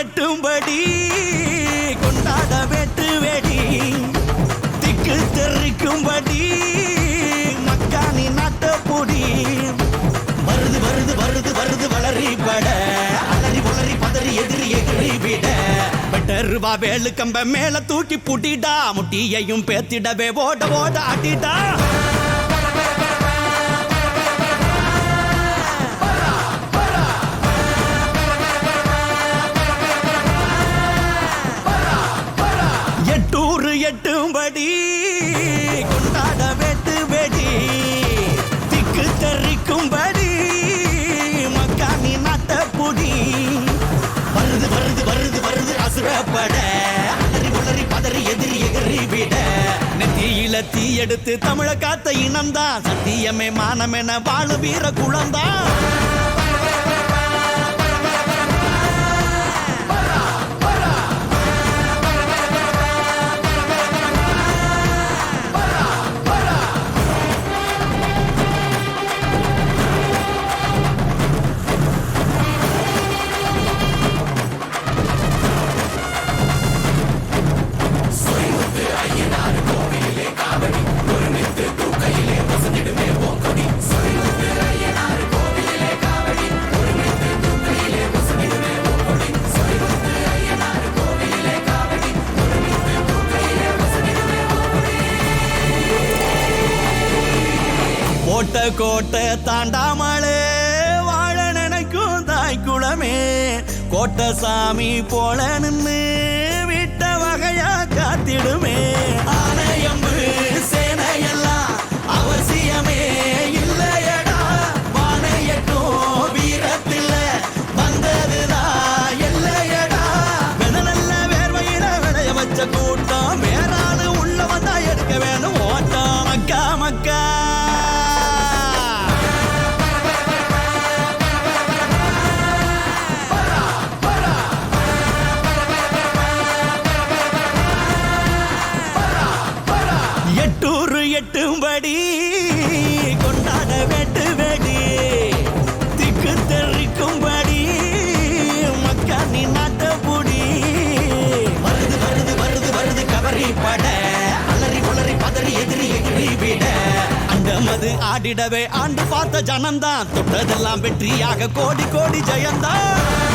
எட்டும்படி கொண்டாட வெட்டு வெடி திக்கு தெரிக்கும்படி மக்கானி நாட்டப்பொடி வருது வருது வருது வருது வளரி பட அலறி வளரி பதறி எதிரி எதிரி விட வெட்டருவா வேலு கம்ப மேல தூக்கி புட்டிடா முட்டியையும் பேத்திடவே ஓட ஓட அடிடா எட்டூர் எட்டும்படி கொண்டாட வெட்டு வெடி திக்கு தெரிக்கும்படி மக்கானி நாட்டப்புடி வருது வருது வருது வருது அசுரப்பட அலறி உளறி பதறி எதிரி எதிரி விட நெத்தியில தீ எடுத்து தமிழ காத்த இனம்தான் சத்தியமே மானமென வாழு வீர குளம்தான் கோட்டை கோட்டை தாண்டாமலே வாழ நினைக்கும் தாய்க்குளமே கோட்டை சாமி போல நின்று விட்ட வகையா காத்திடுமே ஆனையம்பு சேனையெல்லாம் அவசியமே இல்லையடா வானையட்டும் வீரத்தில் வந்ததுதான் இல்லையடா வெதனல்ல வேர்வையில விளைய வச்ச கூட்டம் வேறாளு உள்ள வந்தா எடுக்க வேணும் ஓட்டம் மக்கா மக்கா எட்டூர் எட்டும்படி கொண்டாட வெட்டு வெடி திக்கு தெரிக்கும்படி மக்கானி நாட்டப்புடி வருது வருது வருது வருது கவரி பட அலறி உளறி பதறி எதிரி எதிரி விட அந்த மது ஆடிடவே ஆண்டு பார்த்த ஜனம்தான் தொட்டதெல்லாம் வெற்றியாக கோடி கோடி ஜெயந்தான்